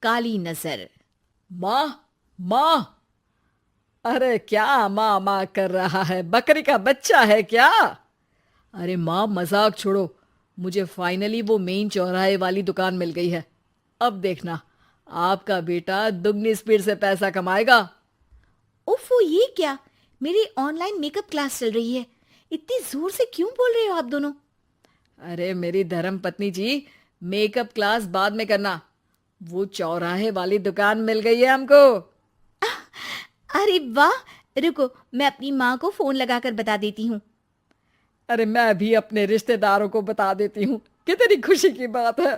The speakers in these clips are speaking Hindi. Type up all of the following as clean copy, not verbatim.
काली नजर। माँ, माँ। अरे क्या माँ माँ कर रहा है? बकरी का बच्चा है क्या? अरे माँ, मजाक छोड़ो। मुझे फाइनली वो मेन चौराहे वाली दुकान मिल गई है। अब देखना, आपका बेटा दुगनी स्पीड से पैसा कमाएगा। ओफो, ये क्या? मेरी ऑनलाइन मेकअप क्लास चल रही है। इतनी जोर से क्यों बोल रहे हो आप दोनों? अरे मेरी धर्म पत्नी जी, मेकअप क्लास बाद में करना। वो चौराहे वाली दुकान मिल गई है हमको। अरे वाह! रुको, मैं अपनी माँ को फोन लगाकर बता देती हूँ। अरे मैं भी अपने रिश्तेदारों को बता देती हूँ। कितनी खुशी की बात है।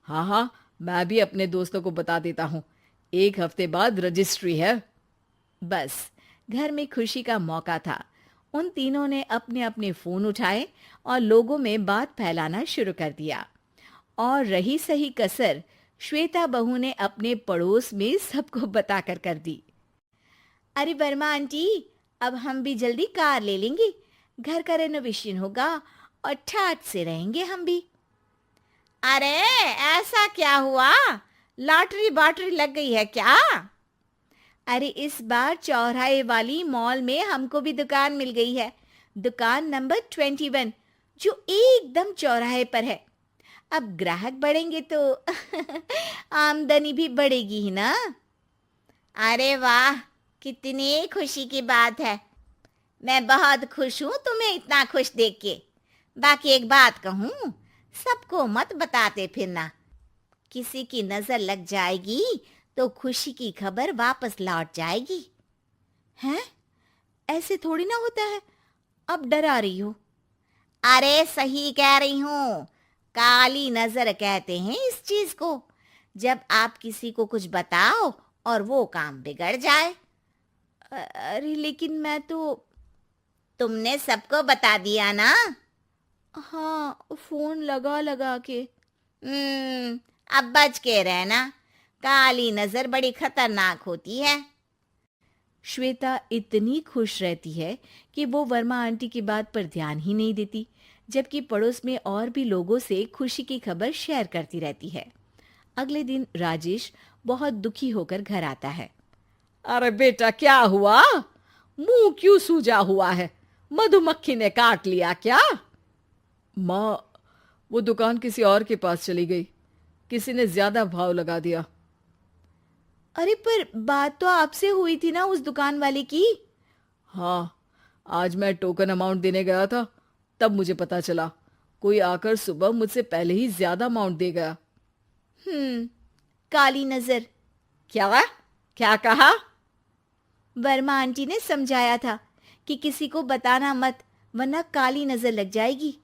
हाँ हाँ, मैं भी अपने दोस्तों को बता देता हूँ। 1 हफ्ते बाद रजिस्ट्री है। बस, घर में खुशी का मौका था। उन तीनों ने अपने अपने फोन उठाए और लोगों में बात फैलाना शुरू कर दिया। और रही सही कसर, श्वेता बहू ने अपने पड़ोस में सबको बताकर कर दी। अरे वर्मा आंटी, अब हम भी जल्दी कार ले लेंगे। घर का रेनोवेशन होगा और ठाट से रहेंगे हम भी। अरे, ऐसा क्या हुआ? लॉटरी बाटरी लग गई है क्या? अरे, इस बार चौराहे वाली मॉल में हमको भी दुकान मिल गई है। दुकान नंबर 21, जो एकदम चौराहे पर है। अब ग्राहक बढ़ेंगे तो आमदनी भी बढ़ेगी ही ना। अरे वाह, कितनी खुशी की बात है। मैं बहुत खुश हूँ तुम्हें इतना खुश देख के। बाकी एक बात कहूँ, सबको मत बताते फिरना। किसी की नजर लग जाएगी तो खुशी की खबर वापस लौट जाएगी। हैं? ऐसे थोड़ी ना होता है। अब डरा रही हो। अरे सही कह रही हूँ। काली नजर कहते हैं इस चीज को, जब आप किसी को कुछ बताओ और वो काम बिगड़ जाए। अरे लेकिन मैं तो। तुमने सबको बता दिया ना? हाँ, फोन लगा लगा के। अब बच के रहना। काली नजर बड़ी खतरनाक होती है। श्वेता इतनी खुश रहती है कि वो वर्मा आंटी की बात पर ध्यान ही नहीं देती, जबकि पड़ोस में और भी लोगों से खुशी की खबर शेयर करती रहती है। अगले दिन राजेश बहुत दुखी होकर घर आता है। अरे बेटा, क्या हुआ? मुंह क्यों सूजा हुआ है? मधुमक्खी ने काट लिया क्या? माँ, वो दुकान किसी और के पास चली गई। किसी ने ज्यादा भाव लगा दिया। अरे पर बात तो आपसे हुई थी ना उस दुकान वाले की। हाँ, आज मैं टोकन अमाउंट देने गया था, तब मुझे पता चला। कोई आकर सुबह मुझसे पहले ही ज्यादा अमाउंट दे गया। हम्म, काली नजर। क्या? क्या कहा? वर्मा आंटी ने समझाया था कि किसी को बताना मत, वरना काली नजर लग जाएगी।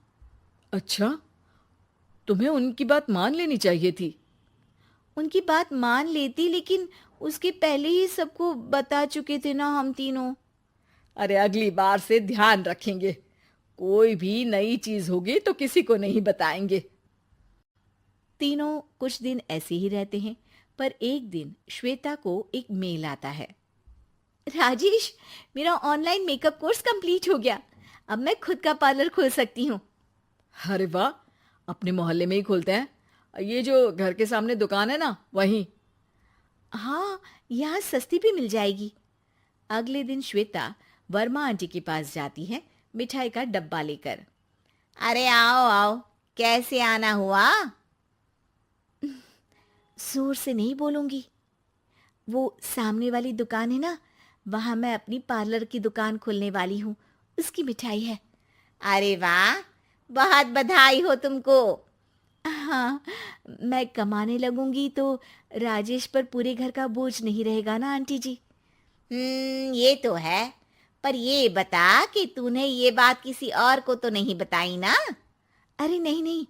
अच्छा, तुम्हें उनकी बात मान लेनी चाहिए थी। उनकी बात मान लेती, लेकिन उसके पहले ही सबको बता चुके थे ना हम तीनों। अरे अगली बार से ध्यान रखेंगे। कोई भी नई चीज होगी तो किसी को नहीं बताएंगे। तीनों कुछ दिन ऐसे ही रहते हैं, पर एक दिन श्वेता को एक मेल आता है। राजेश, मेरा ऑनलाइन मेकअप कोर्स कंप्लीट हो गया। अब मैं खुद का पार्लर खोल सकती हूँ। अरे वाह, अपने मोहल्ले में ही खोलते हैं। ये जो घर के सामने दुकान है ना, वहीं। हाँ, यहाँ सस्ती भी मिल जाएगी। अगले दिन श्वेता वर्मा आंटी के पास जाती है, मिठाई का डब्बा लेकर। अरे आओ आओ, कैसे आना हुआ? जोर से नहीं बोलूंगी। वो सामने वाली दुकान है ना, वहां मैं अपनी पार्लर की दुकान खोलने वाली हूँ। उसकी मिठाई है। अरे वाह, बहुत बधाई हो तुमको। हाँ, मैं कमाने लगूंगी तो राजेश पर पूरे घर का बोझ नहीं रहेगा ना आंटी जी। ये तो है। पर ये बता कि तूने ये बात किसी और को तो नहीं बताई ना? अरे नहीं नहीं,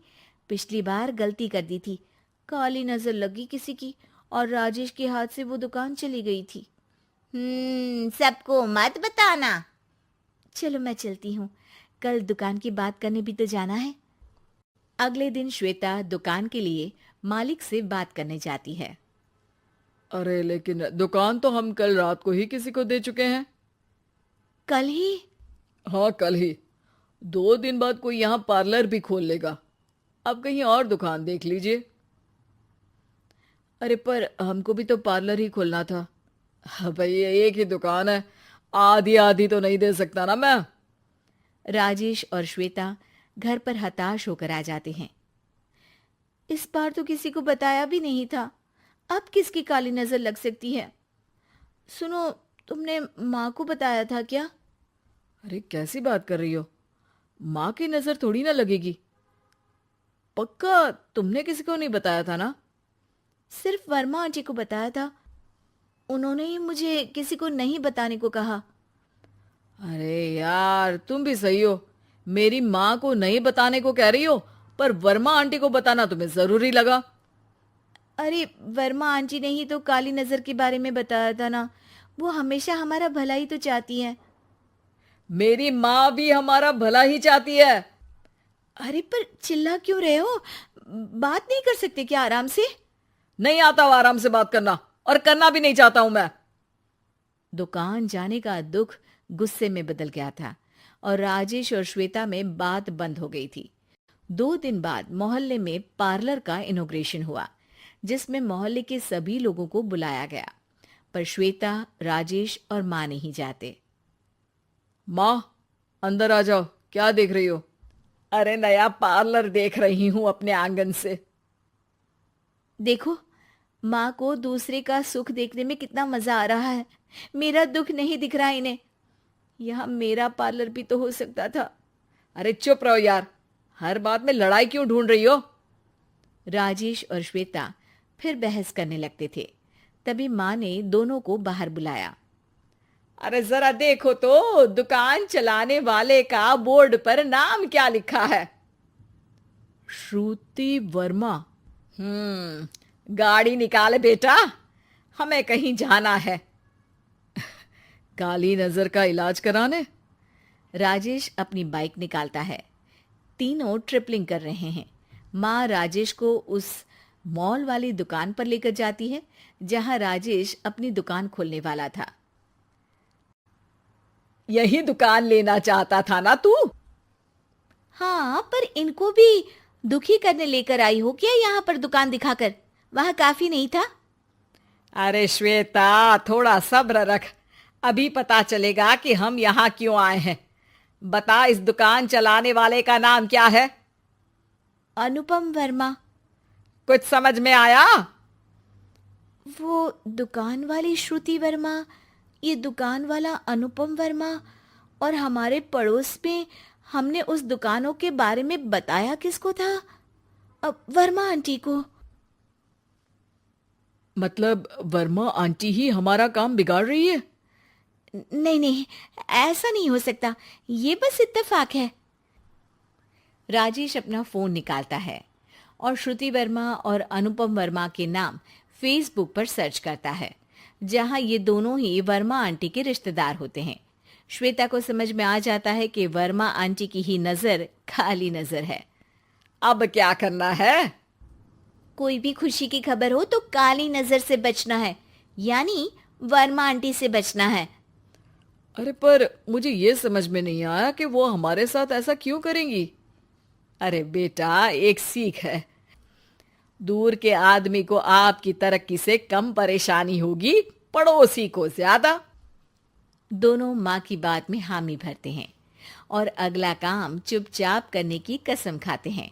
पिछली बार गलती कर दी थी। काली नजर लगी किसी की और राजेश के हाथ से वो दुकान चली गई थी। सबको मत बताना। चलो मैं चलती हूँ, कल दुकान की बात करने भी तो जाना है। अगले दिन श्वेता दुकान के लिए मालिक से बात करने जाती है। अरे लेकिन दुकान तो हम कल रात को ही किसी को दे चुके हैं। कल ही? हाँ, कल ही। 2 दिन बाद कोई यहाँ पार्लर भी खोल लेगा। अब कहीं और दुकान देख लीजिए। अरे पर हमको भी तो पार्लर ही खोलना था। हाँ भाई, एक ही दुकान है, आधी आधी तो नहीं दे सकता ना मैं। राजेश और श्वेता घर पर हताश होकर आ जाते हैं। इस बार तो किसी को बताया भी नहीं था, अब किसकी काली नजर लग सकती है। सुनो, तुमने माँ को बताया था क्या? अरे कैसी बात कर रही हो, माँ की नजर थोड़ी ना लगेगी। पक्का तुमने किसी को नहीं बताया था ना? सिर्फ वर्मा आंटी को बताया था, उन्होंने ही मुझे किसी को नहीं बताने को कहा। अरे यार, तुम भी सही हो, मेरी माँ को नहीं बताने को कह रही हो, पर वर्मा आंटी को बताना तुम्हें जरूरी लगा। अरे वर्मा आंटी ने ही तो काली नजर के बारे में बताया था ना, वो हमेशा हमारा भला ही तो चाहती है। मेरी माँ भी हमारा भला ही चाहती है। अरे पर चिल्ला क्यों रहे हो, बात नहीं कर सकते क्या आराम से? नहीं आता वो आराम से बात करना, और करना भी नहीं चाहता हूं मैं। दुकान जाने का दुख गुस्से में बदल गया था और राजेश और श्वेता में बात बंद हो गई थी। 2 दिन बाद मोहल्ले में पार्लर का इनॉग्रेशन हुआ, जिसमें मोहल्ले के सभी लोगों को बुलाया गया, पर श्वेता, राजेश और माँ नहीं जाते। माँ, अंदर आ जाओ, क्या देख रही हो? अरे नया पार्लर देख रही हूं अपने आंगन से। देखो, माँ को दूसरे का सुख देखने में कितना मजा आ रहा है, मेरा दुख नहीं दिख रहा इन्हें। यहाँ मेरा पार्लर भी तो हो सकता था। अरे चुप रहो यार, हर बात में लड़ाई क्यों ढूंढ रही हो? राजेश और श्वेता फिर बहस करने लगते थे। तभी माँ ने दोनों को बाहर बुलाया। अरे जरा देखो तो, दुकान चलाने वाले का बोर्ड पर नाम क्या लिखा है? श्रुति वर्मा। गाड़ी निकाले बेटा, हमें कहीं जाना है। काली नजर का इलाज कराने? राजेश अपनी बाइक निकालता है। तीनों ट्रिपलिंग कर रहे हैं। माँ राजेश को उस मॉल वाली दुकान पर लेकर जाती है जहां राजेश अपनी दुकान खोलने वाला था। यही दुकान लेना चाहता था ना तू? हाँ, पर इनको भी दुखी करने लेकर आई हो क्या यहाँ पर दुकान दिखाकर? वहां काफी नहीं था? अरे श्वेता, थोड़ा सब्र रख, अभी पता चलेगा कि हम यहाँ क्यों आए हैं। बता, इस दुकान चलाने वाले का नाम क्या है? अनुपम वर्मा। कुछ समझ में आया? वो दुकान वाली श्रुति वर्मा, ये दुकान वाला अनुपम वर्मा, और हमारे पड़ोस में हमने उस दुकानों के बारे में बताया किसको था? अब वर्मा आंटी को। मतलब वर्मा आंटी ही हमारा काम बिगाड़ रही है? नहीं नहीं, ऐसा नहीं हो सकता, ये बस इत्तेफाक है। राजेश अपना फोन निकालता है और श्रुति वर्मा और अनुपम वर्मा के नाम फेसबुक पर सर्च करता है, जहां ये दोनों ही वर्मा आंटी के रिश्तेदार होते हैं। श्वेता को समझ में आ जाता है कि वर्मा आंटी की ही नजर काली नजर है। अब क्या करना है? कोई भी खुशी की खबर हो तो काली नजर से बचना है, यानी वर्मा आंटी से बचना है। अरे पर मुझे ये समझ में नहीं आया कि वो हमारे साथ ऐसा क्यों करेंगी। अरे बेटा, एक सीख है, दूर के आदमी को आपकी तरक्की से कम परेशानी होगी, पड़ोसी को ज्यादा। दोनों माँ की बात में हामी भरते हैं और अगला काम चुपचाप करने की कसम खाते हैं।